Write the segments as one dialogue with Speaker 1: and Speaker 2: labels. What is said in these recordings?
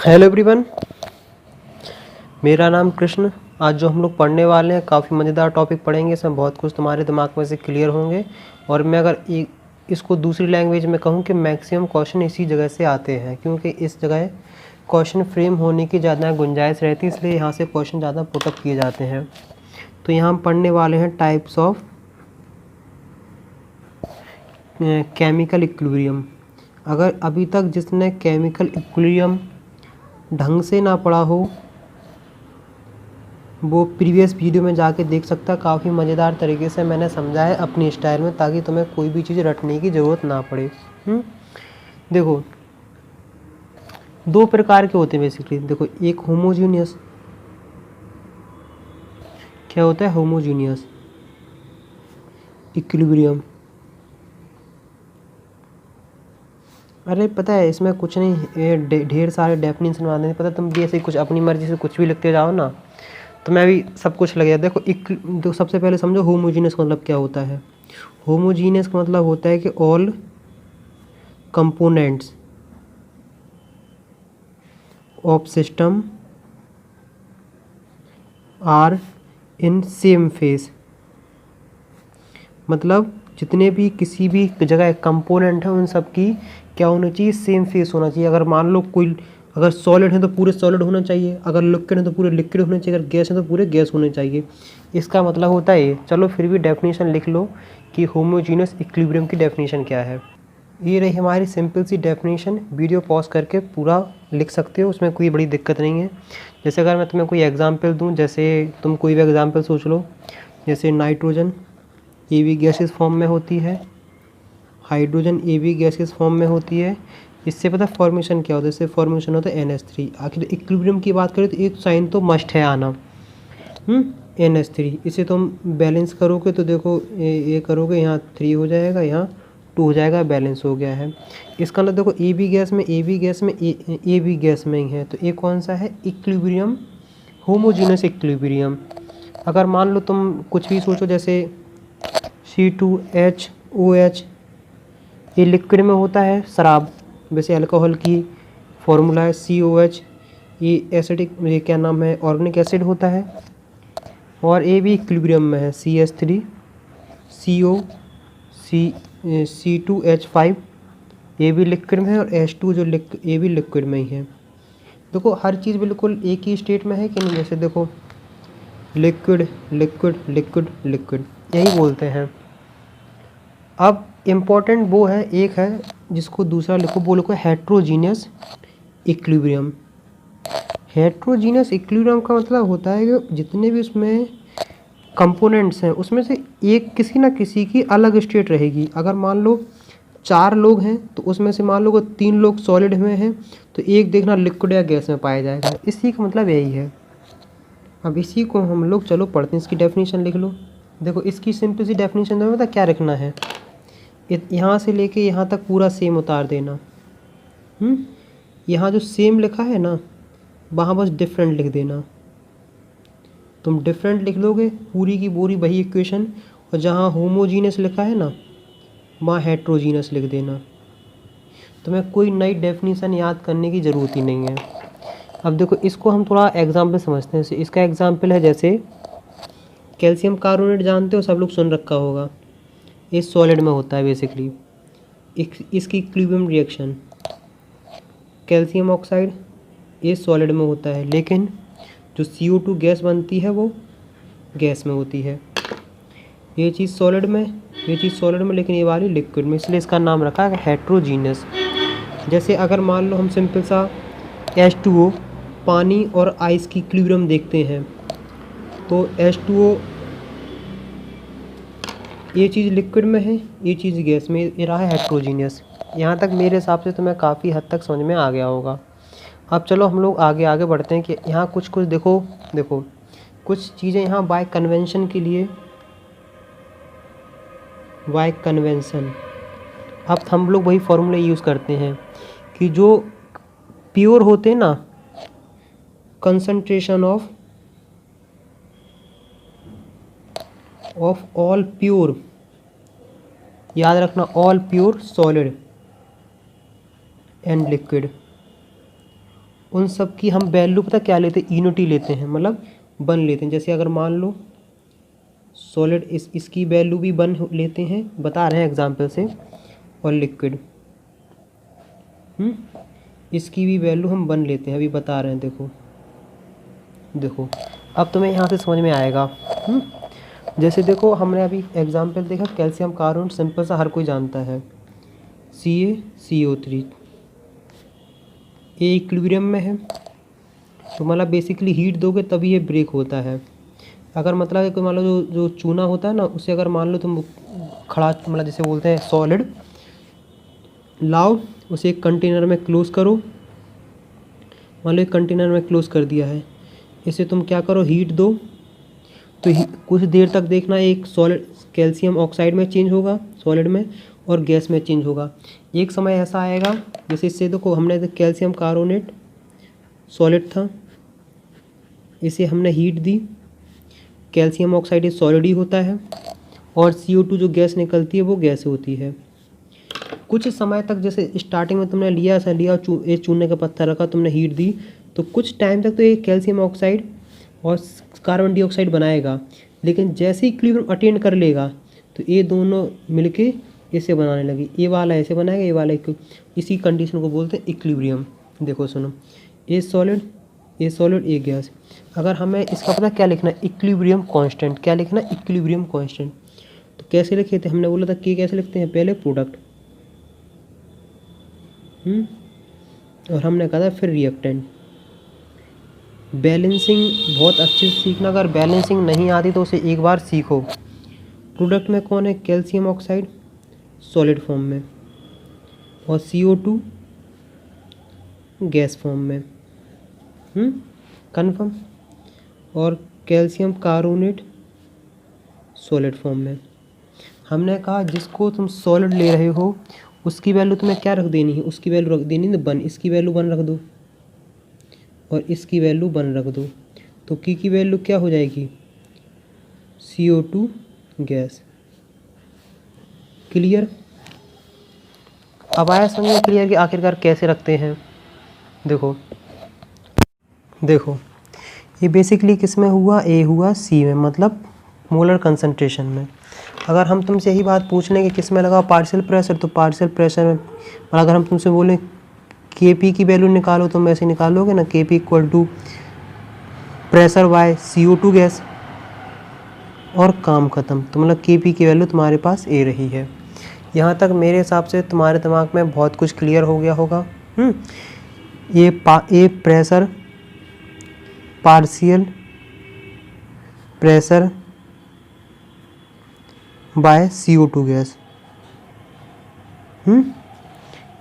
Speaker 1: Hello everyone, मेरा नाम कृष्ण। आज जो हम लोग पढ़ने वाले हैं काफ़ी मज़ेदार टॉपिक पढ़ेंगे। इसमें बहुत कुछ तुम्हारे दिमाग में से क्लियर होंगे। और मैं अगर इसको दूसरी लैंग्वेज में कहूँ कि मैक्सिमम क्वेश्चन इसी जगह से आते हैं, क्योंकि इस जगह क्वेश्चन फ्रेम होने की ज़्यादा गुंजाइश रहती है, इसलिए यहाँ से क्वेश्चन ज़्यादा पुटअप किए जाते हैं। तो यहाँ हम पढ़ने वाले हैं टाइप्स ऑफ केमिकल इक्विलिब्रियम। अगर अभी तक जिसने केमिकल इक्विलिब्रियम ढंग से ना पढ़ा हो वो प्रीवियस वीडियो में जाके देख सकता। काफ़ी मज़ेदार तरीके से मैंने समझा है अपनी स्टाइल में, ताकि तुम्हें कोई भी चीज़ रटने की ज़रूरत ना पड़े। देखो, दो प्रकार के होते हैं बेसिकली। देखो, एक होमोजीनियस, क्या होता है होमोजीनियस इक्विलिब्रियम। अरे पता है इसमें कुछ नहीं, ये ढेर सारे डेफिनेशन आते हैं। पता तुम भी ऐसे कुछ अपनी मर्जी से कुछ भी लिखते जाओ ना, तो मैं भी सब कुछ लग गया। देखो सबसे पहले समझो होमोजीनियस का मतलब क्या होता है। होमोजीनियस का मतलब होता है कि all components of system are in same phase. मतलब जितने भी किसी भी जगह कंपोनेंट हैं उन सब की क्या होना चाहिए, सेम फेस होना चाहिए। अगर मान लो कोई अगर सॉलिड है तो पूरे सॉलिड होना चाहिए, अगर लिक्विड है तो पूरे लिक्विड होने चाहिए, अगर गैस है तो पूरे गैस होने चाहिए। इसका मतलब होता है ये। चलो फिर भी डेफिनेशन लिख लो कि होमोजीनियस इक्विलिब्रियम की डेफिनेशन क्या है। ये रही हमारी सिंपल सी डेफिनेशन। वीडियो पॉज करके पूरा लिख सकते हो, उसमें कोई बड़ी दिक्कत नहीं है। जैसे अगर मैं तुम्हें कोई एग्जाम्पल दूँ, जैसे तुम कोई भी एग्जाम्पल सोच लो। जैसे nitrogen A B gases form में होती है, hydrogen A B gases form में होती है। इससे पता फॉर्मेशन क्या होता है, इससे फॉर्मेशन होता है NH3। आखिर इक्विलिब्रियम की बात करें तो एक साइन तो मस्ट है आना, NH3। इसे तुम बैलेंस करोगे तो देखो ये करोगे, यहाँ 3 हो जाएगा, यहाँ 2 हो जाएगा, बैलेंस हो गया है। इसका मतलब देखो ए बी गैस में ए बी गैस में ही है, तो ये कौन सा है इक्विलिब्रियम, होमोजीनियस इक्विलिब्रियम। अगर मान लो तुम कुछ भी सोचो, जैसे C2H OH, ये लिक्विड में होता है शराब। वैसे अल्कोहल की फॉर्मूला है COH। ये एसिडिक, ये क्या नाम है, ऑर्गेनिक एसिड होता है। और ये भी इक्विलिब्रियम में है CH3 CO C2H5, ये भी लिक्विड में है। और H2 जो ये भी लिक्विड में ही है। देखो हर चीज़ बिल्कुल एक ही स्टेट में है कि नहीं। जैसे देखो लिक्विड लिक्विड लिक्विड लिक्विड, यही बोलते हैं। अब इम्पॉर्टेंट वो है, एक है जिसको दूसरा लिखो, वो लिखो हेट्रोजीनियस इक्विलिब्रियम। हेट्रोजीनियस इक्विलिब्रियम का मतलब होता है कि जितने भी उसमें कंपोनेंट्स हैं उसमें से एक किसी ना किसी की अलग स्टेट रहेगी। अगर मान लो 4 लोग हैं तो उसमें से मान लो कि 3 लोग सॉलिड में हैं, तो एक देखना लिक्विड या गैस में पाया जाएगा। इसी का मतलब यही है। अब इसी को हम लोग चलो पढ़ते हैं, इसकी डेफिनेशन लिख लो। देखो इसकी सिंपल सी डेफिनेशन में पता क्या रखना है, यहाँ से लेके यहाँ तक पूरा सेम उतार देना। यहाँ जो सेम लिखा है ना, वहाँ बस डिफरेंट लिख देना। तुम डिफरेंट लिख लोगे पूरी की पूरी वही इक्वेशन, और जहाँ होमोजीनियस लिखा है ना वहाँ हेट्रोजीनियस लिख देना। तुम्हें कोई नई डेफिनेशन याद करने की ज़रूरत ही नहीं है। अब देखो इसको हम थोड़ा एग्जाम्पल समझते हैं। इसका एग्जाम्पल है, जैसे कैल्शियम कार्बोनेट जानते हो, सब लोग सुन रखा होगा। ये सॉलिड में होता है बेसिकली। इसकी इक्विलिब्रियम रिएक्शन कैल्शियम ऑक्साइड, ये सॉलिड में होता है, लेकिन जो CO2 गैस बनती है वो गैस में होती है। ये चीज़ सॉलिड में, ये चीज़ सॉलिड में, लेकिन ये वाली लिक्विड में, इसलिए इसका नाम रखा है हेट्रोजीनियस। जैसे अगर मान लो हम सिंपल सा H2O पानी और आइस की इक्विलिब्रियम देखते हैं, तो H2O ये चीज़ लिक्विड में है, ये चीज़ गैस में, ये रहा है हेट्रोजीनियस। यहाँ तक मेरे हिसाब से तुम्हें काफ़ी हद तक समझ में आ गया होगा। अब चलो हम लोग आगे आगे बढ़ते हैं कि यहाँ कुछ कुछ देखो कुछ चीज़ें यहाँ बाय कन्वेंशन के लिए, बाय कन्वेंशन अब हम लोग वही फॉर्मूला यूज़ करते हैं कि जो प्योर होते हैं ना, कंसंट्रेशन ऑफ ऑल प्योर, याद रखना, all pure solid and liquid, उन सब की हम वैल्यू पता क्या लेते हैं, यूनिटी लेते हैं, मतलब 1 लेते हैं। जैसे अगर मान लो सॉलिड इसकी वैल्यू भी 1 लेते हैं, बता रहे हैं एग्जाम्पल से, और लिक्विड इसकी भी वैल्यू हम 1 लेते हैं, अभी बता रहे हैं। देखो अब तुम्हें यहाँ से समझ में आएगा। जैसे देखो हमने अभी एग्जाम्पल देखा, कैल्शियम कार्बोनेट, सिंपल सा हर कोई जानता है, CaCO3, ये इक्विलिब्रियम में है, तो मतलब बेसिकली हीट दोगे तभी ये ब्रेक होता है। अगर मतलब है कोई मान लो जो चूना होता है ना, उसे अगर मान लो तुम खड़ा, मतलब जैसे बोलते हैं सॉलिड लाओ, उसे एक कंटेनर में क्लोज़ करो, मान लो एक कंटेनर में क्लोज़ कर दिया है, इसे तुम क्या करो, हीट दो, तो कुछ देर तक देखना एक सॉलिड कैल्शियम ऑक्साइड में चेंज होगा, सॉलिड में, और गैस में चेंज होगा। एक समय ऐसा आएगा, जैसे इससे देखो हमने कैल्शियम कार्बोनेट सॉलिड था, इसे हमने हीट दी, कैल्शियम ऑक्साइड ये सॉलिड ही होता है, और CO2 जो गैस निकलती है वो गैस होती है। कुछ समय तक, जैसे स्टार्टिंग में तुमने लिया, ऐसा लिया, एक चूने का पत्थर रखा, तुमने हीट दी, तो कुछ टाइम तक तो ये कैल्शियम ऑक्साइड और कार्बन डाइऑक्साइड बनाएगा, लेकिन जैसे ही इक्विलिब्रियम अटेन कर लेगा तो ये दोनों मिलके इसे बनाने लगी, ये वाला ऐसे बनाएगा, ये वाला इसी कंडीशन को बोलते हैं इक्विलिब्रियम। देखो सुनो, ये सॉलिड, ये गैस, अगर हमें इसका पता क्या लिखना है, इक्विलिब्रियम कांस्टेंट, क्या लिखना है, इक्विलिब्रियम कांस्टेंट। तो कैसे लिखे थे, हमने बोला था कि कैसे लिखते हैं, पहले प्रोडक्ट, और हमने कहा था फिर रिएक्टेंट। बैलेंसिंग बहुत अच्छे से सीखना, अगर बैलेंसिंग नहीं आती तो उसे एक बार सीखो। प्रोडक्ट में कौन है, कैल्शियम ऑक्साइड सॉलिड फॉर्म में, और CO2 गैस फॉर्म में, कन्फर्म, और कैल्शियम कार्बोनेट सॉलिड फॉर्म में। हमने कहा जिसको तुम सॉलिड ले रहे हो उसकी वैल्यू तुम्हें क्या रख देनी है, उसकी वैल्यू रख देनी है 1, इसकी वैल्यू 1 रख दो, और इसकी वैल्यू 1 रख दो, तो की वैल्यू क्या हो जाएगी, CO2 गैस। क्लियर? अब आया समझ में क्लियर कि आखिरकार कैसे रखते हैं। देखो ये बेसिकली किस में हुआ, ए हुआ C में, मतलब मोलर कंसंट्रेशन में। अगर हम तुमसे यही बात पूछ लें कि किस में लगा पार्शियल प्रेशर, तो पार्शियल प्रेशर में, और अगर हम तुमसे बोलें Kp की वैल्यू निकालो, तो ऐसे निकालोगे ना, Kp equal to pressure by CO2 gas, और काम ख़त्म। तो मतलब Kp की वैल्यू तुम्हारे पास ए रही है। यहाँ तक मेरे हिसाब से तुम्हारे दिमाग में बहुत कुछ क्लियर हो गया होगा। ये pressure, partial pressure by CO2 gas.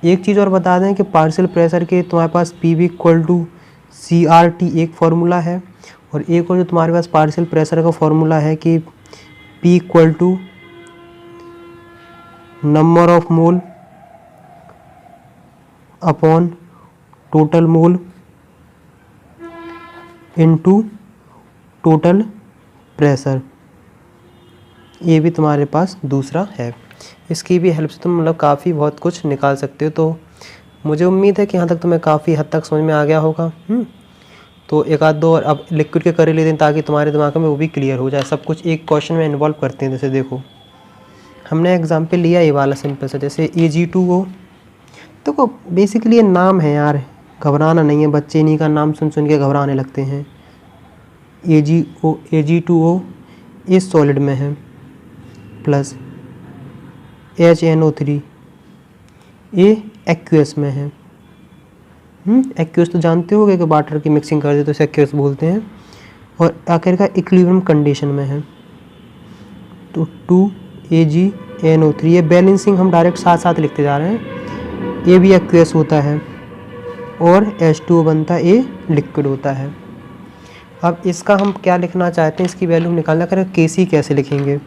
Speaker 1: एक चीज़ और बता दें कि पार्शियल प्रेशर के तुम्हारे पास PV इक्वल टू CRT एक फार्मूला है, और एक और जो तुम्हारे पास पार्शियल प्रेशर का फार्मूला है कि P equal to number of mole upon total mole into total pressure. ये भी तुम्हारे पास दूसरा है, इसकी भी हेल्प से तुम मतलब काफ़ी बहुत कुछ निकाल सकते हो। तो मुझे उम्मीद है कि यहाँ तक तुम्हें काफ़ी हद तक समझ में आ गया होगा। तो एक आध दो और अब लिक्विड के कर लेते हैं ताकि तुम्हारे दिमाग में वो भी क्लियर हो जाए। सब कुछ एक क्वेश्चन में इन्वॉल्व करते हैं। जैसे देखो हमने एग्जाम्पल लिया ये वाला सिंपल सा, जैसे Ag2O। देखो बेसिकली ये नाम है यार, घबराना नहीं है, बच्चे इन्हीं का नाम सुन सुन के घबराने लगते हैं। Ag2O इस सॉलिड में है, प्लस HNO3 ये एक्वेस में है। एक्वेस तो जानते होगे कि वाटर की मिक्सिंग कर दे तो इसे एक्वेस बोलते हैं, और आखिरकार इक्विलिब्रियम कंडीशन में है। तो 2AgNO3 ये बैलेंसिंग हम डायरेक्ट साथ साथ लिखते जा रहे हैं। ये भी एक्वेस होता है और H2O बनता है, ये लिक्विड होता है। अब इसका हम क्या लिखना चाहते हैं, इसकी वैल्यू निकालना करें। Kc कैसे लिखेंगे,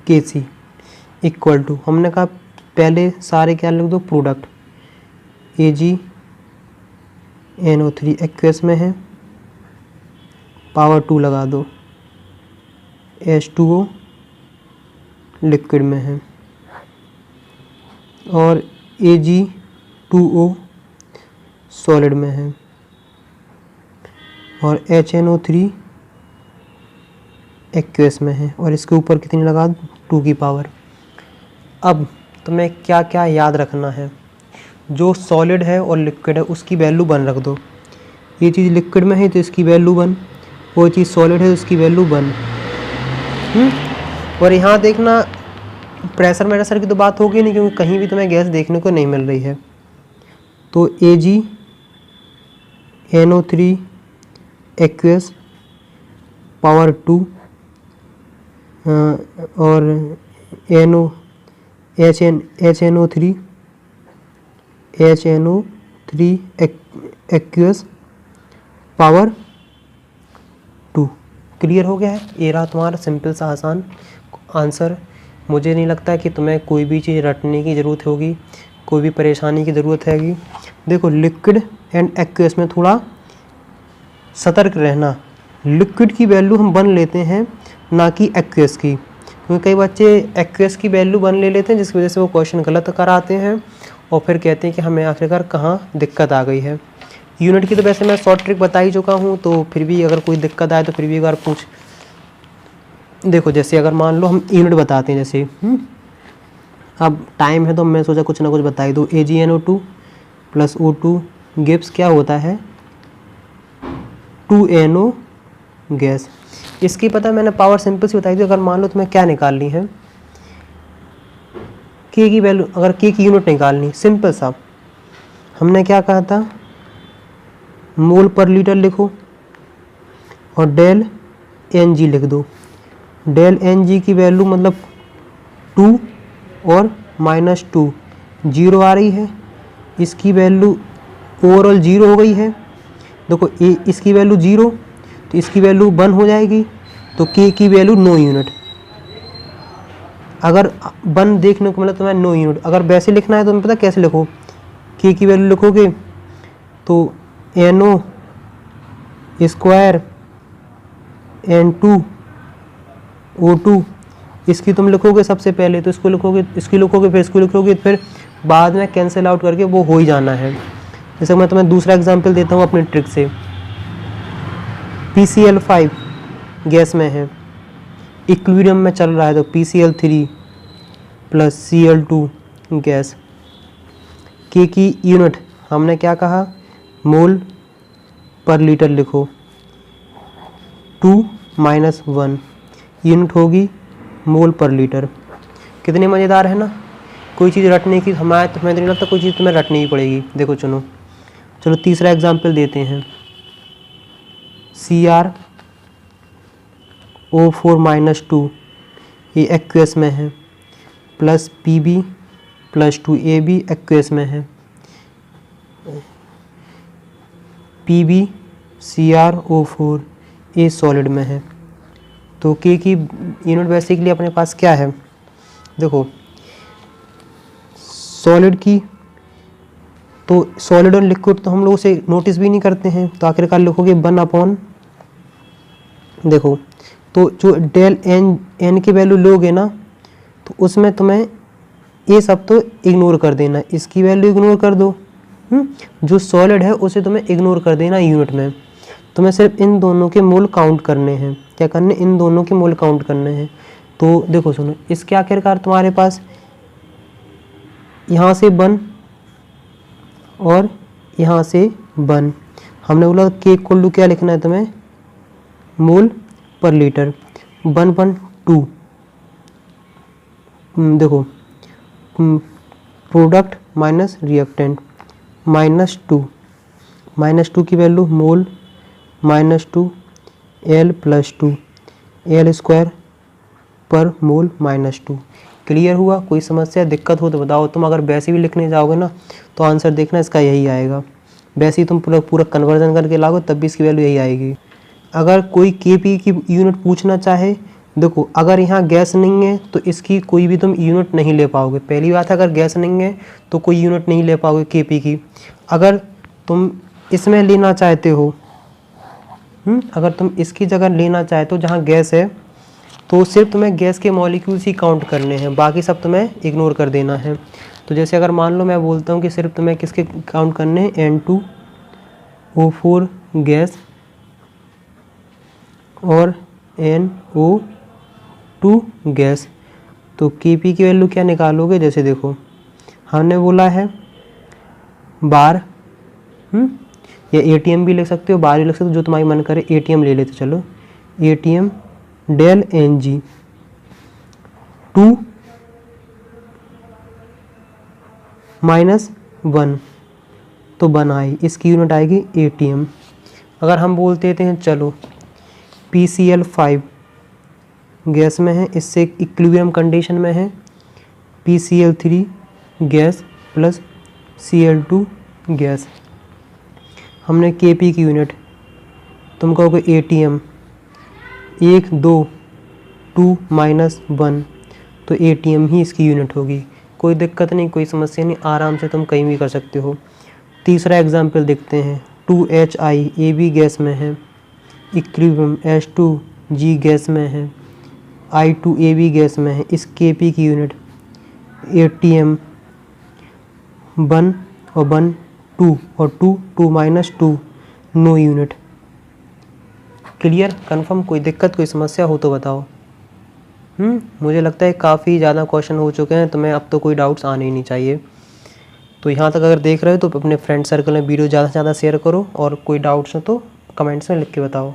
Speaker 1: Kc इक्वल टू, हमने कहा पहले सारे क्या लिख दो, प्रोडक्ट AgNO3 एक्वेस में है, पावर 2 लगा दो, H2O लिक्विड में है, और Ag2O सॉलिड में है और HNO3 एक्वेस में है और इसके ऊपर कितनी लगा 2 की पावर। अब तुम्हें क्या क्या याद रखना है, जो सॉलिड है और लिक्विड है उसकी वैल्यू 1 रख दो। ये चीज़ लिक्विड में है तो इसकी वैल्यू 1, वो चीज़ सॉलिड है तो उसकी वैल्यू 1। और यहाँ देखना प्रेशर वैशर की तो बात होगी नहीं, क्योंकि कहीं भी तुम्हें गैस देखने को नहीं मिल रही है। तो AgNO3 एक्वेस पावर 2 और HNO3 एक्वेस पावर 2। क्लियर हो गया है? ये रहा तुम्हारा सिंपल सा आसान आंसर। मुझे नहीं लगता कि तुम्हें कोई भी चीज़ रटने की ज़रूरत होगी, कोई भी परेशानी की ज़रूरत हैगी। देखो लिक्विड एंड एक्वेस में थोड़ा सतर्क रहना। लिक्विड की वैल्यू हम 1 लेते हैं, ना कि एक्वेस की, क्योंकि कई बच्चे एक्वेस की वैल्यू 1 ले लेते हैं, जिसकी वजह से वो क्वेश्चन गलत कराते हैं और फिर कहते हैं कि हमें आखिरकार कहाँ दिक्कत आ गई है। यूनिट की तो वैसे मैं शॉर्ट ट्रिक बता ही चुका हूँ, तो फिर भी अगर कोई दिक्कत आए तो फिर भी एक बार पूछ। देखो जैसे अगर मान लो हम यूनिट बताते हैं, जैसे अब टाइम है तो मैं सोचा कुछ ना कुछ बता ही दूँ। AgNO2 + O2 गिव्स क्या होता है 2NO गैस। इसकी पता मैंने पावर सिंपल सी बताई थी। अगर मान लो तुम्हें क्या निकालनी है, के की वैल्यू, अगर के की यूनिट निकालनी, सिंपल सा हमने क्या कहा था, मोल पर लीटर लिखो और डेल NG लिख दो। डेल NG की वैल्यू मतलब 2 और -2 0 आ रही है। इसकी वैल्यू ओवरऑल 0 हो गई है। देखो इसकी वैल्यू 0 तो इसकी वैल्यू 1 हो जाएगी, तो के की वैल्यू 9 यूनिट। अगर 1 देखने को मिला तो मैं 9 यूनिट। अगर वैसे लिखना है तो तुम्हें पता कैसे लिखो, के की वैल्यू लिखोगे तो NO स्क्वायर N2 O2, इसकी तुम लिखोगे सबसे पहले तो इसको लिखोगे, इसकी लिखोगे, फिर इसको लिखोगे, फिर बाद में कैंसिल आउट करके वो हो ही जाना है। जैसे मैं तुम्हें दूसरा एग्जांपल देता हूँ अपनी ट्रिक से। PCl5 गैस में है, इक्विलिब्रियम में चल रहा है, तो PCl3 + Cl2 गैस। के की यूनिट हमने क्या कहा, मोल पर लीटर लिखो, 2 - 1 यूनिट होगी मोल पर लीटर। कितने मज़ेदार है ना। कोई चीज़ रटने की हमारे तो हमें नहीं लगता कोई चीज़ तुम्हें रटनी ही पड़ेगी। देखो चलो तीसरा एग्जांपल देते हैं। CrO4 - 2 ये एक्वेस में है, प्लस Pb + 2AB एक्वेस में है। PbCrO4 ये सॉलिड में है। तो के की यूनिट बेसिकली अपने पास क्या है, देखो सॉलिड की, तो सॉलिड और लिक्विड तो हम लोग उसे नोटिस भी नहीं करते हैं, तो आखिरकार लिखोगे 1/, देखो तो जो डेल एन की वैल्यू लोगे ना, तो उसमें तुम्हें ये सब तो इग्नोर कर देना, इसकी वैल्यू इग्नोर कर दो। जो सॉलिड है उसे तुम्हें इग्नोर कर देना यूनिट में। तुम्हें सिर्फ इन दोनों के मोल काउंट करने हैं। क्या करने, इन दोनों के मोल काउंट करने हैं। तो देखो सुनो, इसके आखिरकार तुम्हारे पास यहाँ से 1 और यहाँ से 1। हमने बोला के इक्वल टू क्या लिखना है तुम्हें, मोल पर लीटर। 1/2 देखो प्रोडक्ट माइनस रिएक्टेंट, -2 की वैल्यू मोल -2 L + 2 L स्क्वायर पर मोल -2। क्लियर हुआ? कोई समस्या दिक्कत हो तो बताओ। तुम अगर वैसे भी लिखने जाओगे ना तो आंसर देखना इसका यही आएगा। वैसे ही तुम पूरा कन्वर्जन करके लाओगे तब भी इसकी वैल्यू यही आएगी। अगर कोई Kp की यूनिट पूछना चाहे, देखो अगर यहाँ गैस नहीं है तो इसकी कोई भी तुम यूनिट नहीं ले पाओगे। पहली बात है, अगर गैस नहीं है तो कोई यूनिट नहीं ले पाओगे Kp की। अगर तुम इसमें लेना चाहते हो, अगर तुम इसकी जगह लेना चाहते हो जहाँ गैस है, तो सिर्फ तुम्हें गैस के मॉलिक्यूल्स ही काउंट करने हैं, बाकी सब तुम्हें इग्नोर कर देना है। तो जैसे अगर मान लो मैं बोलता हूँ कि सिर्फ तुम्हें किसके काउंट करने हैं, N2 O4 गैस और NO2 गैस। तो Kp की वैल्यू क्या निकालोगे, जैसे देखो हमने बोला है बार, या ATM भी लिख सकते हो, बार भी लिख सकते हो, जो तुम्हारी मन करे। ATM ले लेते चलो, ATM डेल NG 2 -1 तो 1 आई, इसकी यूनिट आएगी ATM। अगर हम बोलते हैं चलो PCl5 गैस में है, इससे इक्विलिब्रियम कंडीशन में है, PCl3 gas plus Cl2 gas. हमने Kp की यूनिट, तुम कहोगे ATM 1 2 2 -1 तो ATM ही इसकी यूनिट होगी। कोई दिक्कत नहीं, कोई समस्या नहीं, आराम से तुम कहीं भी कर सकते हो। तीसरा एग्जाम्पल देखते हैं, 2HI AB गैस में है, इक्विलिब्रियम H2G गैस में है, I2AB गैस में है। इस Kp की यूनिट ATM 1 और 1 2 और 2 2 -2 नो यूनिट। Clear, confirm? कोई दिक्कत, कोई समस्या हो तो बताओ। मुझे लगता है काफ़ी ज़्यादा क्वेश्चन हो चुके हैं, तो मैं अब तो कोई डाउट्स आने ही नहीं चाहिए। तो यहाँ तक अगर देख रहे हो तो अपने फ्रेंड सर्कल में वीडियो ज़्यादा से ज़्यादा शेयर करो, और कोई डाउट्स हो तो कमेंट्स में लिख के बताओ।